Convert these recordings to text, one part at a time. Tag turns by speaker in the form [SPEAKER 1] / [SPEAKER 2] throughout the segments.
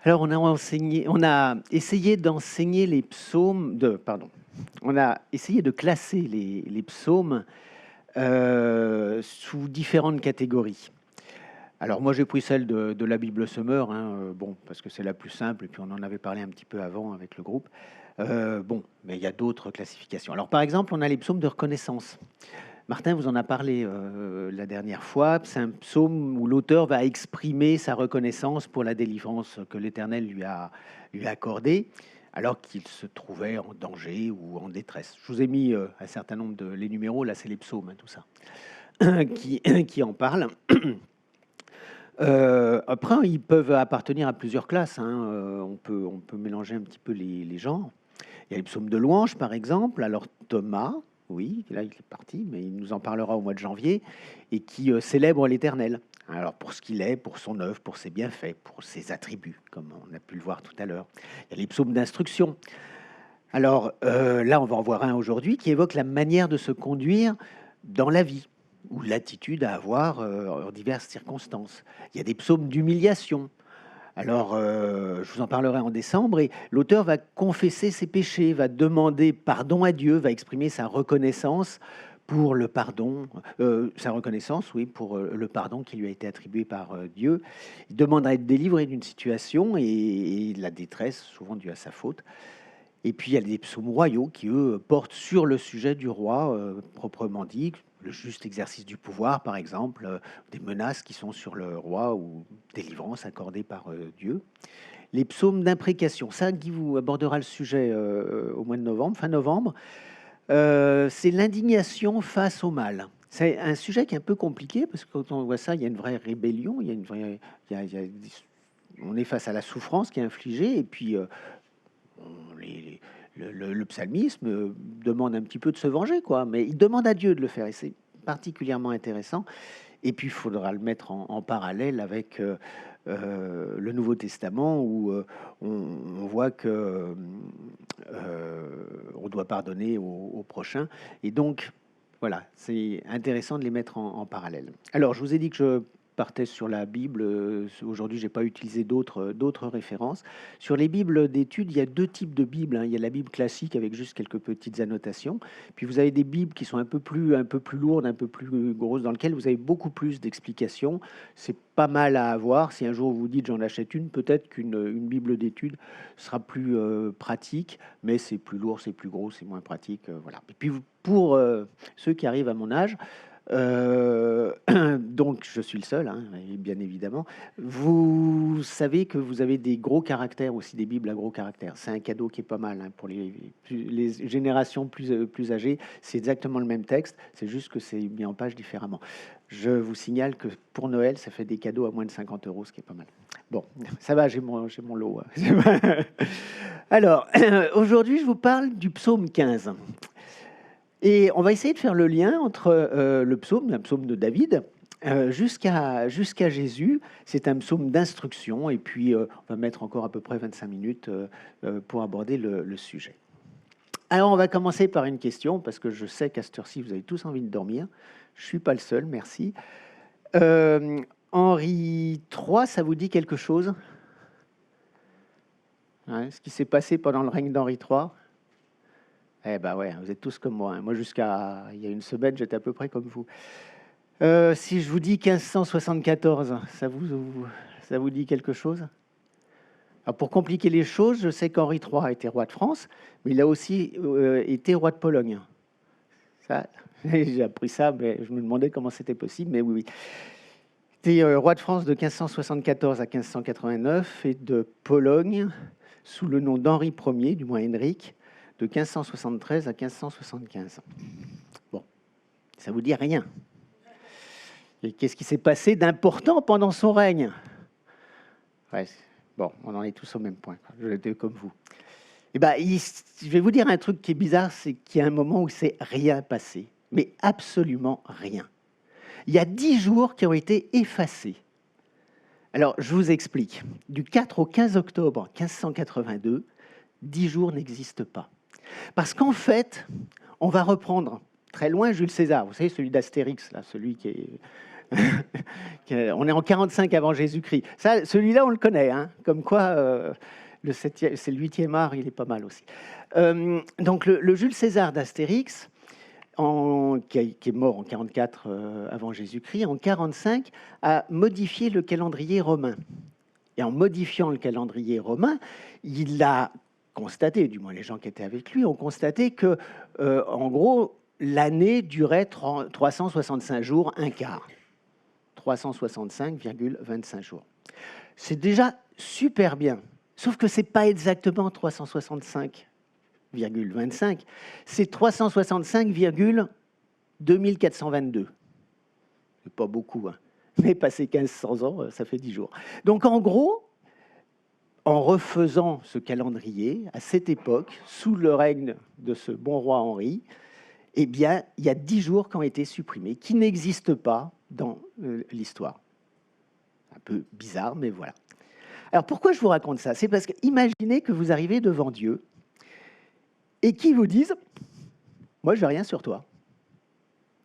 [SPEAKER 1] Alors, on a essayé d'enseigner les psaumes, on a essayé de classer les psaumes sous différentes catégories. Alors, moi, j'ai pris celle de la Bible Summer, bon, parce que c'est la plus simple, et puis on en avait parlé un petit peu avant avec le groupe. Bon, mais il y a d'autres classifications. Alors, par exemple, on a les psaumes de reconnaissance. Martin vous en a parlé la dernière fois. C'est un psaume où l'auteur va exprimer sa reconnaissance pour la délivrance que l'Éternel lui a accordée, alors qu'il se trouvait en danger ou en détresse. Je vous ai mis un certain nombre les numéros, là c'est les psaumes, tout ça, qui en parlent. Après, ils peuvent appartenir à plusieurs classes. On peut mélanger un petit peu les genres. Il y a les psaumes de louange, par exemple. Alors Thomas, oui, là il est parti, mais il nous en parlera au mois de janvier, et qui célèbre l'Éternel. Alors pour ce qu'il est, pour son œuvre, pour ses bienfaits, pour ses attributs, comme on a pu le voir tout à l'heure. Il y a les psaumes d'instruction. Alors là, on va en voir un aujourd'hui qui évoque la manière de se conduire dans la vie, ou l'attitude à avoir en diverses circonstances. Il y a des psaumes d'humiliation. Alors, je vous en parlerai en décembre, et l'auteur va confesser ses péchés, va demander pardon à Dieu, va exprimer sa reconnaissance pour le pardon, sa reconnaissance, oui, pour le pardon qui lui a été attribué par Dieu. Il demande à être délivré d'une situation et la détresse, souvent due à sa faute. Et puis, il y a des psaumes royaux qui, eux, portent sur le sujet du roi, proprement dit, le juste exercice du pouvoir, par exemple, des menaces qui sont sur le roi ou délivrance accordée par Dieu. Les psaumes d'imprécation, ça, Guy vous abordera le sujet au mois de novembre, fin novembre. C'est l'indignation face au mal. C'est un sujet qui est un peu compliqué, parce que quand on voit ça, il y a une vraie rébellion, il y a une vraie, on est face à la souffrance qui est infligée, et puis le psalmisme demande un petit peu de se venger, quoi, mais il demande à Dieu de le faire, et c'est particulièrement intéressant. Et puis, il faudra le mettre en parallèle avec le Nouveau Testament, où on voit que on doit pardonner au prochain. Et donc, voilà, c'est intéressant de les mettre en parallèle. Alors, je vous ai dit que je partais sur la Bible. Aujourd'hui, j'ai pas utilisé d'autres références. Sur les Bibles d'études, il y a deux types de Bibles. Il y a la Bible classique avec juste quelques petites annotations. Puis vous avez des Bibles qui sont un peu plus lourdes, un peu plus grosses, dans lesquelles vous avez beaucoup plus d'explications. C'est pas mal à avoir. Si un jour vous dites j'en achète une, peut-être qu'une Bible d'études sera plus pratique, mais c'est plus lourd, c'est plus gros, c'est moins pratique. Voilà. Et puis pour ceux qui arrivent à mon âge, donc je suis le seul, bien évidemment. Vous savez que vous avez des gros caractères aussi, des bibles à gros caractères. C'est un cadeau qui est pas mal pour les générations plus âgées. C'est exactement le même texte, c'est juste que c'est mis en page différemment. Je vous signale que pour Noël, ça fait des cadeaux à moins de 50 €, ce qui est pas mal. Bon, ça va, j'ai mon lot. Alors, aujourd'hui, je vous parle du psaume 15. Et on va essayer de faire le lien entre le psaume, un psaume de David, jusqu'à Jésus. C'est un psaume d'instruction, et puis on va mettre encore à peu près 25 minutes pour aborder le sujet. Alors, on va commencer par une question, parce que je sais qu'à cette heure-ci, vous avez tous envie de dormir. Je ne suis pas le seul, merci. Henri III, ça vous dit quelque chose? Ce qui s'est passé pendant le règne d'Henri III? Eh ben ouais, vous êtes tous comme moi. Moi, jusqu'à il y a une semaine, j'étais à peu près comme vous. Si je vous dis 1574, ça vous dit quelque chose? Alors, pour compliquer les choses, je sais qu'Henri III a été roi de France, mais il a aussi été roi de Pologne. Ça, j'ai appris ça, mais je me demandais comment c'était possible, mais oui. Il était roi de France de 1574 à 1589 et de Pologne sous le nom d'Henri Ier, du moins Henrik, de 1573 à 1575. Bon, ça vous dit rien. Et qu'est-ce qui s'est passé d'important pendant son règne? Ouais, bon, on en est tous au même point. Je l'étais comme vous. Eh ben, je vais vous dire un truc qui est bizarre, c'est qu'il y a un moment où c'est rien passé, mais absolument rien. Il y a 10 jours qui ont été effacés. Alors, je vous explique. Du 4 au 15 octobre 1582, 10 jours n'existent pas. Parce qu'en fait, on va reprendre très loin Jules César, vous savez, celui d'Astérix, là, celui qui est On est en 45 avant Jésus-Christ. Ça, celui-là, on le connaît, hein, comme quoi c'est le 8e art, il est pas mal aussi. Donc le Jules César d'Astérix, qui est mort en 44 avant Jésus-Christ, en 45 a modifié le calendrier romain. Et en modifiant le calendrier romain, il a constaté, du moins les gens qui étaient avec lui ont constaté que, en gros, l'année durait 365 jours, un quart. 365,25 jours. C'est déjà super bien. Sauf que ce n'est pas exactement 365,25, c'est 365,2422. C'est pas beaucoup, hein. Mais passé 1500 ans, ça fait 10 jours. Donc en gros, en refaisant ce calendrier, à cette époque, sous le règne de ce bon roi Henri, eh bien, il y a 10 jours qui ont été supprimés, qui n'existent pas dans l'histoire. Un peu bizarre, mais voilà. Alors pourquoi je vous raconte ça? C'est parce que imaginez que vous arrivez devant Dieu et qu'il vous dise « Moi, je n'ai rien sur toi. »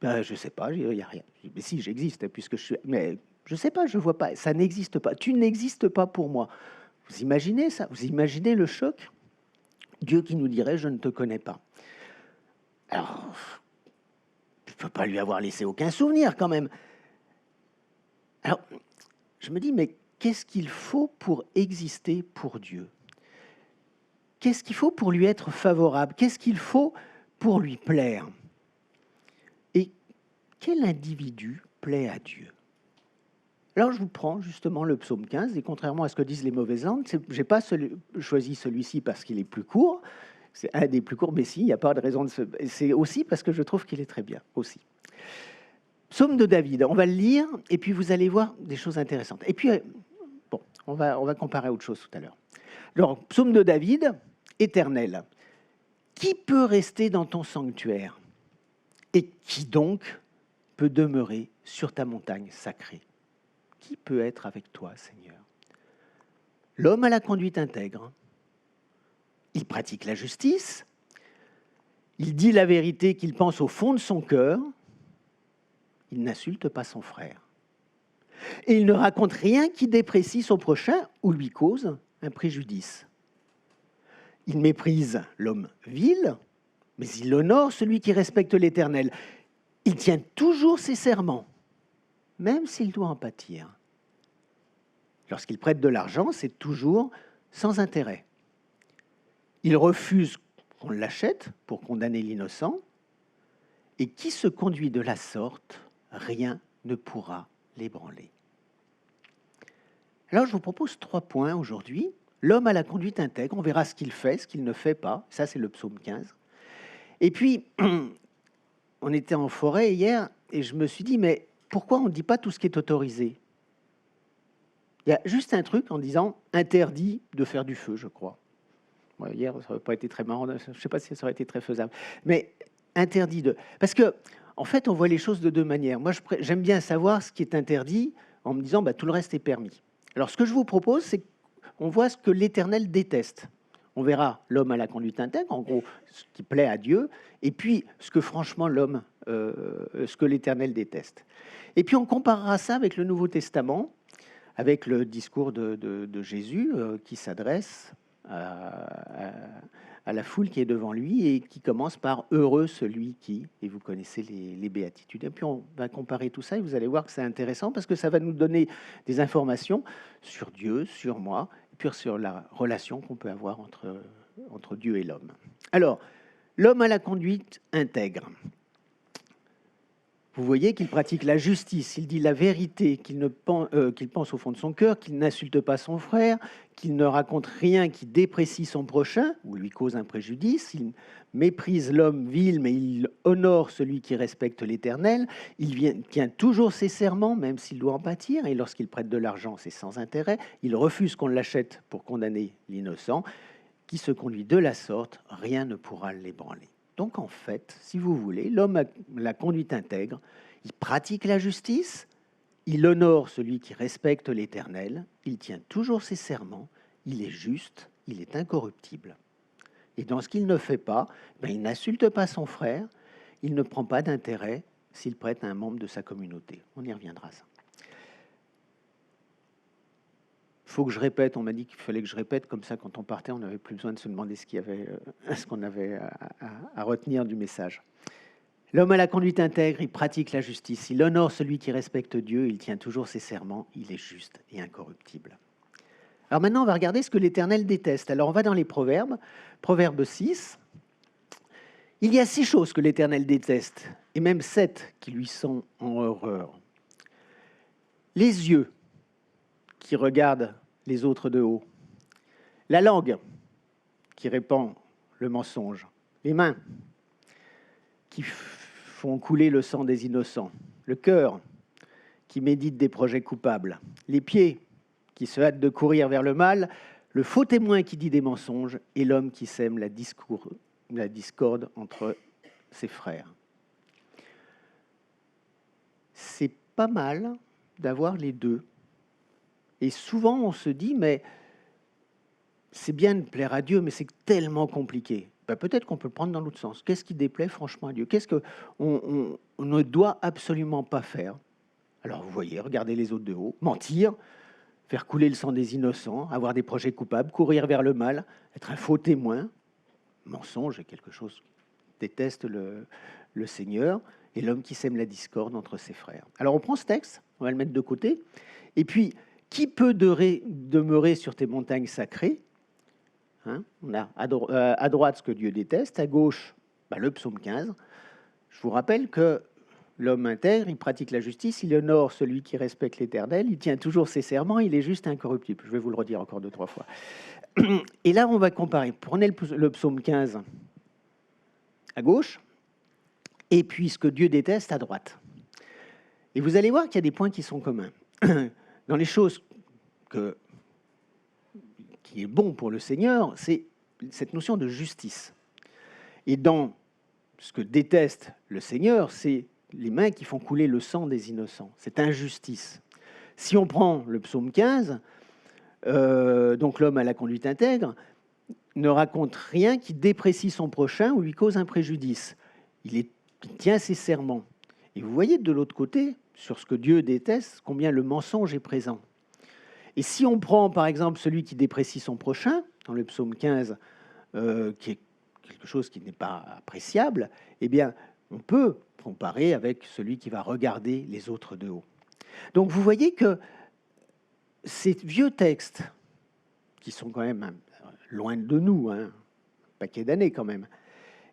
[SPEAKER 1] Je ne sais pas, il n'y a rien. Mais si, j'existe, puisque je suis... Mais je ne sais pas, je ne vois pas, ça n'existe pas. Tu n'existes pas pour moi. Vous imaginez ça? Vous imaginez le choc? Dieu qui nous dirait « Je ne te connais pas. » Alors, je ne peux pas lui avoir laissé aucun souvenir quand même. Alors, je me dis, mais qu'est-ce qu'il faut pour exister pour Dieu? Qu'est-ce qu'il faut pour lui être favorable? Qu'est-ce qu'il faut pour lui plaire? Et quel individu plaît à Dieu? Alors, je vous prends justement le psaume 15, et contrairement à ce que disent les mauvaises langues, je n'ai pas choisi celui-ci parce qu'il est plus court, c'est un des plus courts, mais si, il n'y a pas de raison de se... C'est aussi parce que je trouve qu'il est très bien, aussi. Psaume de David, on va le lire, et puis vous allez voir des choses intéressantes. Et puis, bon, on va comparer à autre chose tout à l'heure. Alors, psaume de David, Éternel, qui peut rester dans ton sanctuaire? Et qui donc peut demeurer sur ta montagne sacrée? Qui peut être avec toi, Seigneur? L'homme a la conduite intègre. Il pratique la justice. Il dit la vérité qu'il pense au fond de son cœur. Il n'insulte pas son frère. Et il ne raconte rien qui déprécie son prochain ou lui cause un préjudice. Il méprise l'homme vil, mais il honore celui qui respecte l'Éternel. Il tient toujours ses serments, même s'il doit en pâtir. Lorsqu'il prête de l'argent, c'est toujours sans intérêt. Il refuse qu'on l'achète pour condamner l'innocent. Et qui se conduit de la sorte, rien ne pourra l'ébranler. Alors, je vous propose 3 points aujourd'hui. L'homme a la conduite intègre, on verra ce qu'il fait, ce qu'il ne fait pas. Ça, c'est le psaume 15. Et puis, on était en forêt hier, et je me suis dit, mais pourquoi on ne dit pas tout ce qui est autorisé? Il y a juste un truc en disant interdit de faire du feu, je crois. Ouais, hier, ça n'aurait pas été très marrant, je ne sais pas si ça aurait été très faisable. Mais interdit de... Parce que, en fait, on voit les choses de 2 manières. Moi, j'aime bien savoir ce qui est interdit en me disant, tout le reste est permis. Alors, ce que je vous propose, c'est qu'on voit ce que l'Éternel déteste. On verra l'homme à la conduite intègre, en gros, ce qui plaît à Dieu, et puis ce que franchement l'homme, ce que l'Éternel déteste. Et puis on comparera ça avec le Nouveau Testament, avec le discours de Jésus qui s'adresse à la foule qui est devant lui et qui commence par « Heureux celui qui », et vous connaissez les béatitudes. Et puis on va comparer tout ça et vous allez voir que c'est intéressant parce que ça va nous donner des informations sur Dieu, sur moi, et puis sur la relation qu'on peut avoir entre Dieu et l'homme. Alors, l'homme a la conduite intègre. Vous voyez qu'il pratique la justice, il dit la vérité, qu'il pense au fond de son cœur, qu'il n'insulte pas son frère, qu'il ne raconte rien qui déprécie son prochain ou lui cause un préjudice, il méprise l'homme vil, mais il honore celui qui respecte l'Éternel, il tient toujours ses serments, même s'il doit en pâtir, et lorsqu'il prête de l'argent, c'est sans intérêt, il refuse qu'on l'achète pour condamner l'innocent, qui se conduit de la sorte, rien ne pourra l'ébranler. Donc en fait, si vous voulez, l'homme a la conduite intègre, il pratique la justice, il honore celui qui respecte l'Éternel, il tient toujours ses serments, il est juste, il est incorruptible. Et dans ce qu'il ne fait pas, il n'insulte pas son frère, il ne prend pas d'intérêt s'il prête à un membre de sa communauté. On y reviendra, ça. Il faut que je répète, on m'a dit qu'il fallait que je répète, comme ça, quand on partait, on n'avait plus besoin de se demander ce qu'on avait à retenir du message. L'homme a la conduite intègre, il pratique la justice, il honore celui qui respecte Dieu, il tient toujours ses serments, il est juste et incorruptible. Alors maintenant, on va regarder ce que l'Éternel déteste. Alors on va dans les Proverbes, Proverbe 6. Il y a 6 choses que l'Éternel déteste, et même 7 qui lui sont en horreur. Les yeux qui regardent les autres de haut, la langue qui répand le mensonge, les mains qui font couler le sang des innocents, le cœur qui médite des projets coupables, les pieds qui se hâtent de courir vers le mal, le faux témoin qui dit des mensonges et l'homme qui sème la discorde entre ses frères. C'est pas mal d'avoir les deux. Et souvent, on se dit, mais c'est bien de plaire à Dieu, mais c'est tellement compliqué. Ben, peut-être qu'on peut le prendre dans l'autre sens. Qu'est-ce qui déplaît franchement à Dieu? Qu'est-ce qu'on ne doit absolument pas faire? Alors, vous voyez, regarder les autres de haut, mentir, faire couler le sang des innocents, avoir des projets coupables, courir vers le mal, être un faux témoin. Mensonge est quelque chose qui déteste le Seigneur, et l'homme qui sème la discorde entre ses frères. Alors, on prend ce texte, on va le mettre de côté, et puis, qui peut demeurer sur tes montagnes sacrées? On a à droite ce que Dieu déteste, à gauche le psaume 15. Je vous rappelle que l'homme intègre, il pratique la justice, il honore celui qui respecte l'Éternel, il tient toujours ses serments, il est juste incorruptible. Je vais vous le redire encore 2-3 fois. Et là, on va comparer. Prenez le psaume 15 à gauche, et puis ce que Dieu déteste à droite. Et vous allez voir qu'il y a des points qui sont communs. Dans les choses qui est bon pour le Seigneur, c'est cette notion de justice. Et dans ce que déteste le Seigneur, c'est les mains qui font couler le sang des innocents. C'est injustice. Si on prend le psaume 15, donc l'homme à la conduite intègre, ne raconte rien qui déprécie son prochain ou lui cause un préjudice. Il tient ses serments. Et vous voyez de l'autre côté, sur ce que Dieu déteste, combien le mensonge est présent. Et si on prend, par exemple, celui qui déprécie son prochain, dans le psaume 15, qui est quelque chose qui n'est pas appréciable, eh bien, on peut comparer avec celui qui va regarder les autres de haut. Donc, vous voyez que ces vieux textes, qui sont quand même loin de nous, un paquet d'années quand même,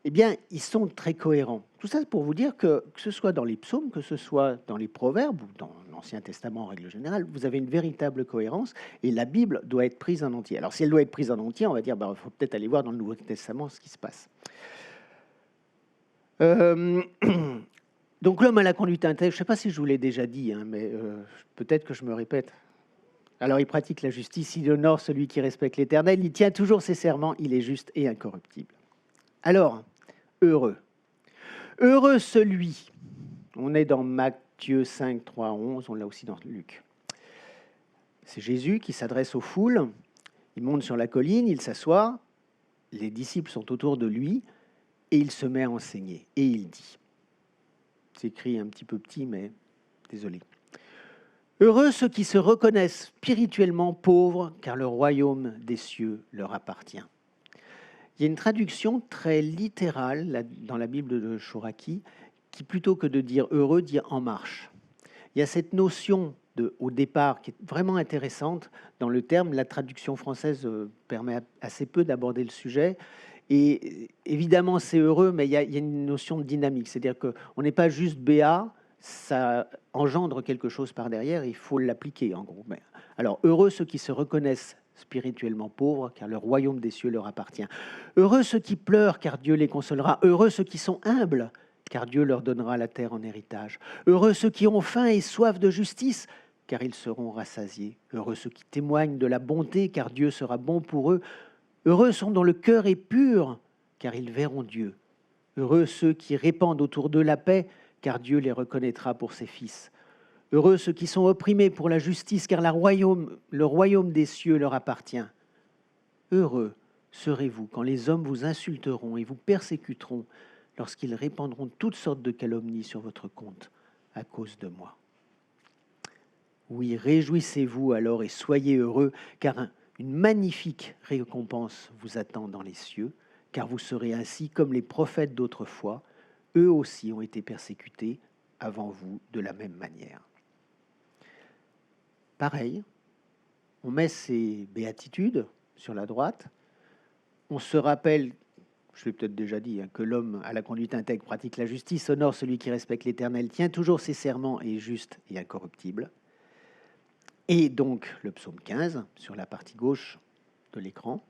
[SPEAKER 1] eh bien, ils sont très cohérents. Tout ça pour vous dire que ce soit dans les psaumes, que ce soit dans les proverbes ou dans l'Ancien Testament en règle générale, vous avez une véritable cohérence et la Bible doit être prise en entier. Alors, si elle doit être prise en entier, on va dire, il faut peut-être aller voir dans le Nouveau Testament ce qui se passe. Donc, l'homme à la conduite intègre, je ne sais pas si je vous l'ai déjà dit, mais peut-être que je me répète. Alors, il pratique la justice, il honore celui qui respecte l'Éternel, il tient toujours ses serments, il est juste et incorruptible. Alors, heureux. Heureux celui, on est dans Matthieu 5, 3, 11, on l'a aussi dans Luc. C'est Jésus qui s'adresse aux foules, il monte sur la colline, il s'assoit, les disciples sont autour de lui, et il se met à enseigner. Et il dit, c'est écrit un petit peu petit, mais désolé. Heureux ceux qui se reconnaissent spirituellement pauvres, car le royaume des cieux leur appartient. Il y a une traduction très littérale dans la Bible de Chouraki qui, plutôt que de dire heureux, dit en marche. Il y a cette notion au départ qui est vraiment intéressante dans le terme. La traduction française permet assez peu d'aborder le sujet. Et évidemment, c'est heureux, mais il y a une notion de dynamique. C'est-à-dire qu'on n'est pas juste béat, ça engendre quelque chose par derrière, il faut l'appliquer en gros. Alors, heureux ceux qui se reconnaissent spirituellement pauvres, car le royaume des cieux leur appartient. Heureux ceux qui pleurent, car Dieu les consolera. Heureux ceux qui sont humbles, car Dieu leur donnera la terre en héritage. Heureux ceux qui ont faim et soif de justice, car ils seront rassasiés. Heureux ceux qui témoignent de la bonté, car Dieu sera bon pour eux. Heureux sont dont le cœur est pur, car ils verront Dieu. Heureux ceux qui répandent autour d'eux la paix, car Dieu les reconnaîtra pour ses fils. Heureux ceux qui sont opprimés pour la justice, car le royaume des cieux leur appartient. Heureux serez-vous quand les hommes vous insulteront et vous persécuteront, lorsqu'ils répandront toutes sortes de calomnies sur votre compte à cause de moi. Oui, réjouissez-vous alors et soyez heureux, car une magnifique récompense vous attend dans les cieux, car vous serez ainsi comme les prophètes d'autrefois. Eux aussi ont été persécutés avant vous de la même manière. Pareil, on met ces béatitudes sur la droite. On se rappelle, je l'ai peut-être déjà dit, que l'homme à la conduite intègre pratique la justice, honore celui qui respecte l'Éternel, tient toujours ses serments, est juste et incorruptible. Et donc le psaume 15 sur la partie gauche de l'écran.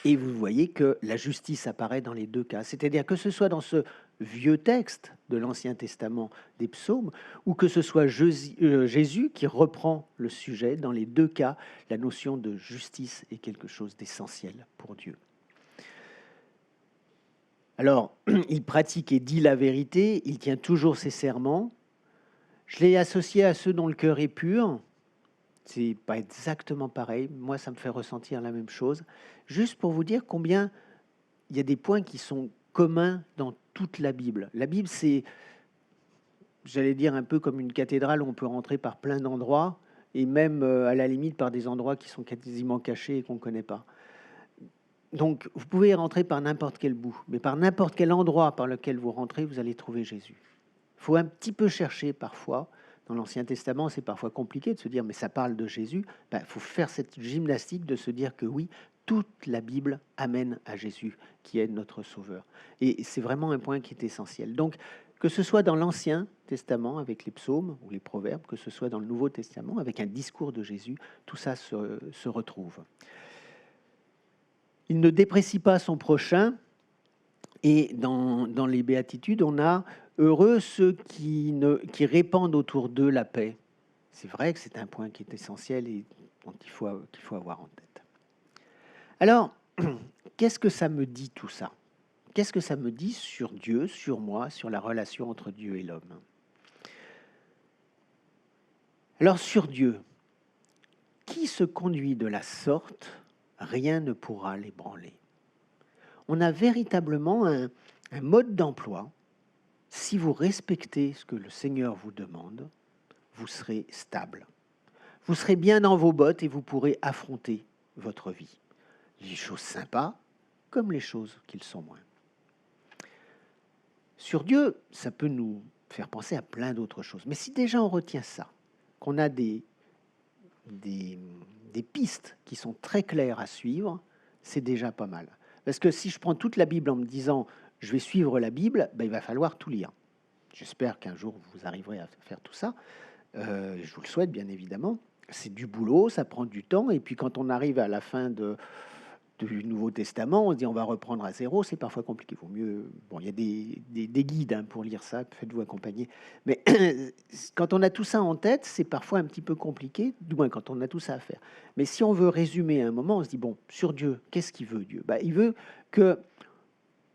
[SPEAKER 1] Et vous voyez que la justice apparaît dans les deux cas. C'est-à-dire que ce soit dans ce vieux texte de l'Ancien Testament des psaumes, ou que ce soit Jésus qui reprend le sujet, dans les deux cas, la notion de justice est quelque chose d'essentiel pour Dieu. Alors, il pratique et dit la vérité, il tient toujours ses serments. Je l'ai associé à ceux dont le cœur est pur. C'est pas exactement pareil. Moi, ça me fait ressentir la même chose. Juste pour vous dire combien il y a des points qui sont communs dans toute la Bible. La Bible, c'est, j'allais dire, un peu comme une cathédrale où on peut rentrer par plein d'endroits, et même à la limite par des endroits qui sont quasiment cachés et qu'on ne connaît pas. Donc, vous pouvez rentrer par n'importe quel bout, mais par n'importe quel endroit par lequel vous rentrez, vous allez trouver Jésus. Il faut un petit peu chercher parfois. Dans l'Ancien Testament, c'est parfois compliqué de se dire, mais ça parle de Jésus. Il faut faire cette gymnastique de se dire que oui, toute la Bible amène à Jésus, qui est notre Sauveur. Et c'est vraiment un point qui est essentiel. Donc, que ce soit dans l'Ancien Testament, avec les psaumes ou les proverbes, que ce soit dans le Nouveau Testament, avec un discours de Jésus, tout ça se retrouve. Il ne déprécie pas son prochain, et dans les béatitudes, on a « heureux ceux qui répandent autour d'eux la paix ». C'est vrai que c'est un point qui est essentiel et dont qu'il faut avoir en tête. Alors, qu'est-ce que ça me dit tout ça? Qu'est-ce que ça me dit sur Dieu, sur moi, sur la relation entre Dieu et l'homme? Alors, sur Dieu, qui se conduit de la sorte, rien ne pourra l'ébranler. On a véritablement un mode d'emploi. Si vous respectez ce que le Seigneur vous demande, vous serez stable. Vous serez bien dans vos bottes et vous pourrez affronter votre vie. Les choses sympas comme les choses qui le sont moins. Sur Dieu, ça peut nous faire penser à plein d'autres choses. Mais si déjà on retient ça, qu'on a des pistes qui sont très claires à suivre, c'est déjà pas mal. Parce que si je prends toute la Bible en me disant « je vais suivre la Bible », il va falloir tout lire. J'espère qu'un jour vous arriverez à faire tout ça. Je vous le souhaite bien évidemment. C'est du boulot, ça prend du temps. Et puis quand on arrive à la fin du Nouveau Testament, on se dit on va reprendre à zéro, c'est parfois compliqué. Il vaut mieux. Bon, il y a des guides pour lire ça, faites-vous accompagner. Mais quand on a tout ça en tête, c'est parfois un petit peu compliqué, du moins quand on a tout ça à faire. Mais si on veut résumer un moment, on se dit bon, sur Dieu, qu'est-ce qu'il veut Dieu? Il veut que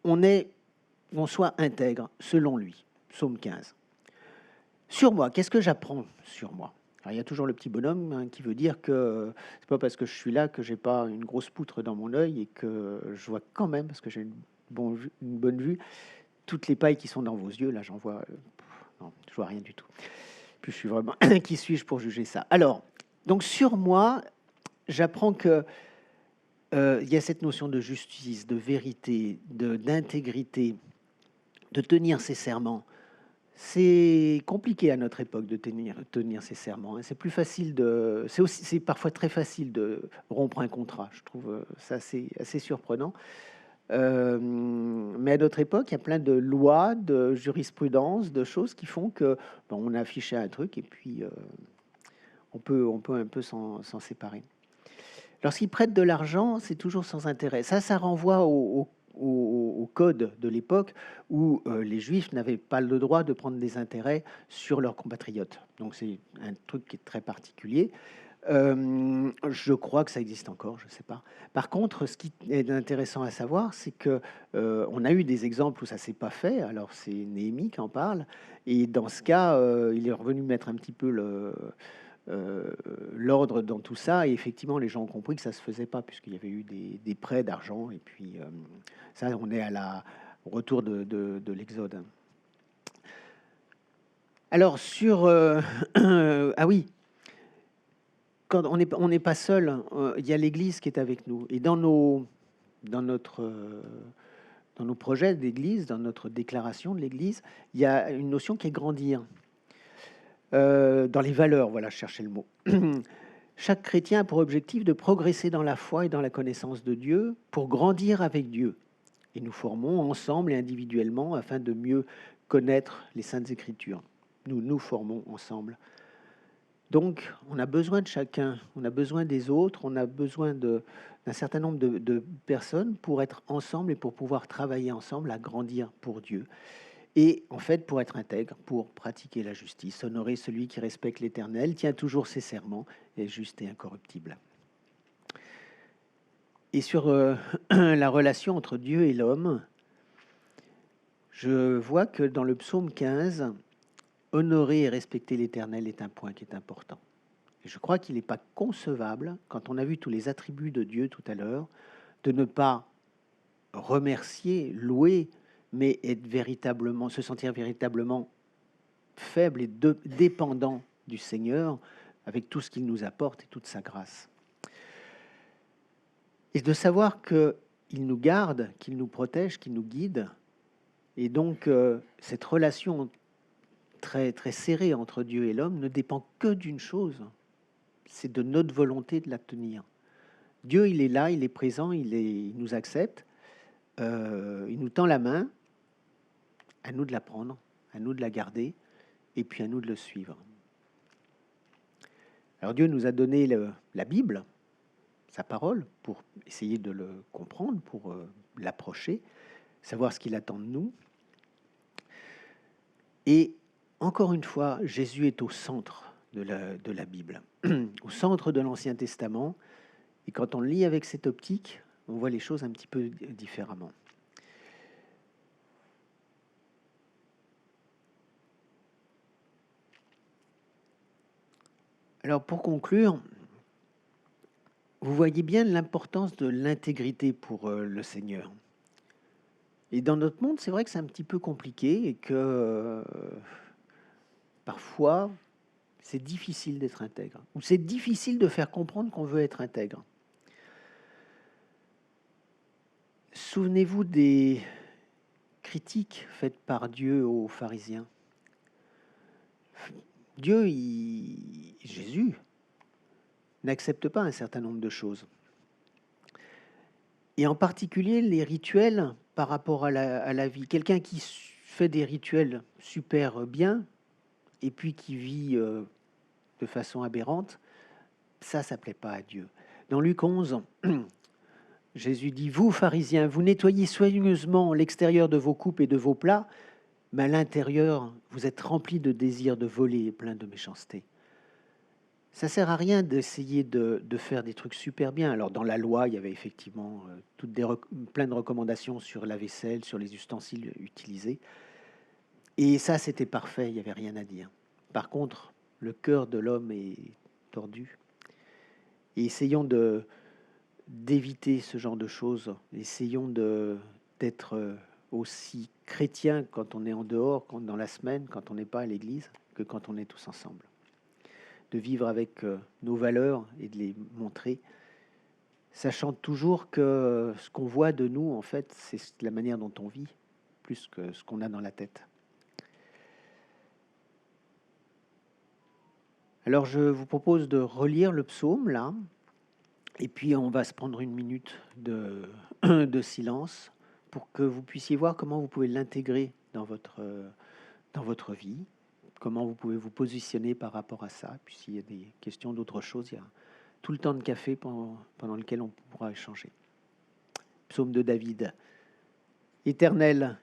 [SPEAKER 1] on soit intègre selon lui. Psaume 15. Sur moi, qu'est-ce que j'apprends sur moi? Alors, il y a toujours le petit bonhomme qui veut dire que c'est pas parce que je suis là que j'ai pas une grosse poutre dans mon œil et que je vois quand même, parce que j'ai une bonne vue, toutes les pailles qui sont dans vos yeux. Là, j'en vois, non, je vois rien du tout. Puis je suis vraiment, qui suis-je pour juger ça? Alors, donc sur moi, j'apprends que il y a cette notion de justice, de vérité, d'intégrité, de tenir ses serments. C'est compliqué à notre époque de tenir ces serments. C'est plus facile c'est parfois très facile de rompre un contrat. Je trouve ça assez surprenant. Mais à notre époque, il y a plein de lois, de jurisprudence, de choses qui font que on a affiché un truc et puis on peut un peu s'en séparer. Lorsqu'ils prêtent de l'argent, c'est toujours sans intérêt. Ça renvoie au code de l'époque où les Juifs n'avaient pas le droit de prendre des intérêts sur leurs compatriotes. Donc c'est un truc qui est très particulier. Je crois que ça existe encore, je ne sais pas. Par contre, ce qui est intéressant à savoir, c'est que on a eu des exemples où ça s'est pas fait. Alors c'est Néhémie qui en parle, et dans ce cas, il est revenu mettre un petit peu l'ordre dans tout ça, et effectivement les gens ont compris que ça se faisait pas puisqu'il y avait eu des prêts d'argent, et puis ça on est à au retour de l'Exode. Alors sur... ah oui, quand on n'est pas seul, il y a l'Église qui est avec nous. Et dans nos projets d'Église, dans notre déclaration de l'Église, il y a une notion qui est grandir. Dans les valeurs, voilà, je cherchais le mot. Chaque chrétien a pour objectif de progresser dans la foi et dans la connaissance de Dieu pour grandir avec Dieu. Et nous formons ensemble et individuellement afin de mieux connaître les Saintes Écritures. Nous nous formons ensemble. Donc, on a besoin de chacun, on a besoin des autres, on a besoin d'un certain nombre de personnes pour être ensemble et pour pouvoir travailler ensemble à grandir pour Dieu. Et en fait, pour être intègre, pour pratiquer la justice, honorer celui qui respecte l'Éternel, tient toujours ses serments, est juste et incorruptible. Et sur la relation entre Dieu et l'homme, je vois que dans le psaume 15, honorer et respecter l'Éternel est un point qui est important. Et je crois qu'il n'est pas concevable, quand on a vu tous les attributs de Dieu tout à l'heure, de ne pas remercier, louer, mais se sentir véritablement faible et dépendant du Seigneur avec tout ce qu'il nous apporte et toute sa grâce. Et de savoir qu'il nous garde, qu'il nous protège, qu'il nous guide. Et donc, cette relation très, très serrée entre Dieu et l'homme ne dépend que d'une chose, c'est de notre volonté de la tenir. Dieu, il est là, il est présent, il nous accepte, il nous tend la main, à nous de la prendre, à nous de la garder, et puis à nous de le suivre. Alors Dieu nous a donné la Bible, sa parole, pour essayer de le comprendre, pour l'approcher, savoir ce qu'il attend de nous. Et encore une fois, Jésus est au centre de la Bible, au centre de l'Ancien Testament. Et quand on le lit avec cette optique, on voit les choses un petit peu différemment. Alors pour conclure, vous voyez bien l'importance de l'intégrité pour le Seigneur. Et dans notre monde, c'est vrai que c'est un petit peu compliqué et que parfois, c'est difficile d'être intègre. Ou c'est difficile de faire comprendre qu'on veut être intègre. Souvenez-vous des critiques faites par Dieu aux pharisiens. Jésus, n'accepte pas un certain nombre de choses. Et en particulier les rituels par rapport à la vie. Quelqu'un qui fait des rituels super bien et puis qui vit de façon aberrante, ça ne plaît pas à Dieu. Dans Luc 11, Jésus dit « Vous, pharisiens, vous nettoyez soigneusement l'extérieur de vos coupes et de vos plats, mais à l'intérieur, vous êtes remplis de désirs de voler et plein de méchanceté. » Ça ne sert à rien d'essayer de faire des trucs super bien. Alors, dans la loi, il y avait effectivement plein de recommandations sur la vaisselle, sur les ustensiles utilisés. Et ça, c'était parfait, il n'y avait rien à dire. Par contre, le cœur de l'homme est tordu. Et essayons d'éviter ce genre de choses. Essayons d'être aussi chrétiens quand on est en dehors, dans la semaine, quand on n'est pas à l'église, que quand on est tous ensemble. De vivre avec nos valeurs et de les montrer, sachant toujours que ce qu'on voit de nous, en fait, c'est la manière dont on vit, plus que ce qu'on a dans la tête. Alors, je vous propose de relire le psaume, là, et puis on va se prendre une minute de silence pour que vous puissiez voir comment vous pouvez l'intégrer dans votre vie, comment vous pouvez vous positionner par rapport à ça. Puis s'il y a des questions d'autre chose, il y a tout le temps de café pendant lequel on pourra échanger. Psaume de David. Éternel,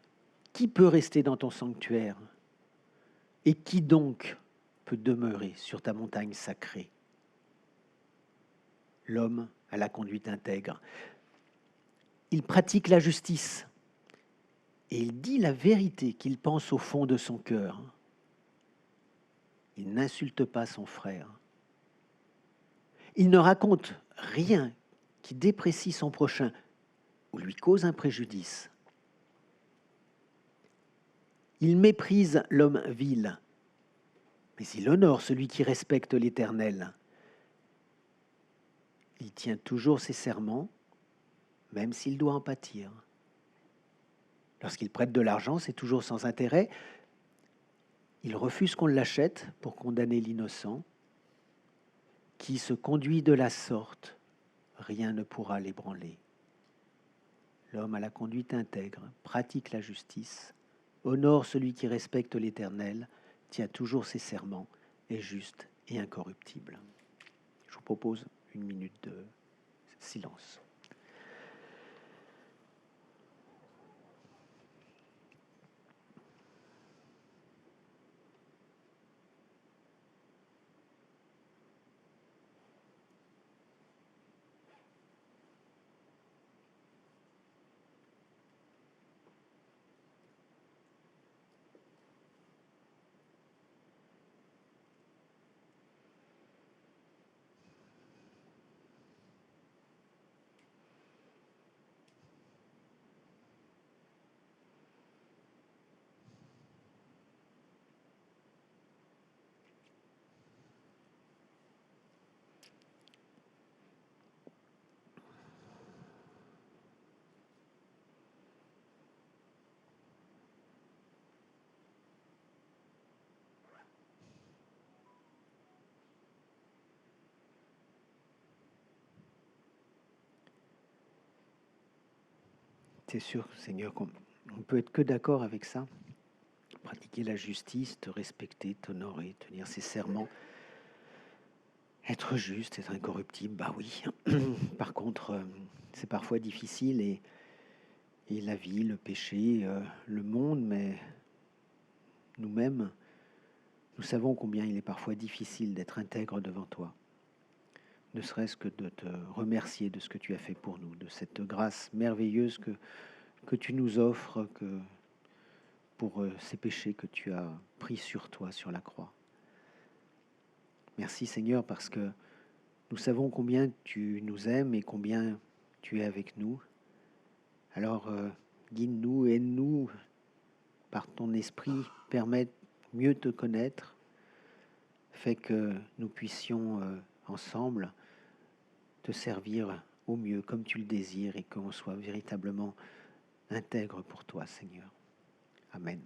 [SPEAKER 1] qui peut rester dans ton sanctuaire? Et qui donc peut demeurer sur ta montagne sacrée? L'homme a la conduite intègre. Il pratique la justice et il dit la vérité qu'il pense au fond de son cœur. Il n'insulte pas son frère. Il ne raconte rien qui déprécie son prochain ou lui cause un préjudice. Il méprise l'homme vil, mais il honore celui qui respecte l'Éternel. Il tient toujours ses serments, même s'il doit en pâtir. Lorsqu'il prête de l'argent, c'est toujours sans intérêt. Il refuse qu'on l'achète pour condamner l'innocent. Qui se conduit de la sorte, rien ne pourra l'ébranler. L'homme à la conduite intègre pratique la justice, honore celui qui respecte l'Éternel, tient toujours ses serments, est juste et incorruptible. Je vous propose une minute de silence. C'est sûr, Seigneur, qu'on ne peut être que d'accord avec ça. Pratiquer la justice, te respecter, t'honorer, tenir ses serments, être juste, être incorruptible, bah oui. Par contre, c'est parfois difficile et la vie, le péché, le monde, mais nous-mêmes, nous savons combien il est parfois difficile d'être intègre devant toi. Ne serait-ce que de te remercier de ce que tu as fait pour nous, de cette grâce merveilleuse que tu nous offres pour ces péchés que tu as pris sur toi, sur la croix. Merci Seigneur parce que nous savons combien tu nous aimes et combien tu es avec nous. Alors guide-nous, aide-nous par ton esprit, permets de mieux te connaître, fais que nous puissions ensemble te servir au mieux comme tu le désires et qu'on soit véritablement intègre pour toi, Seigneur. Amen.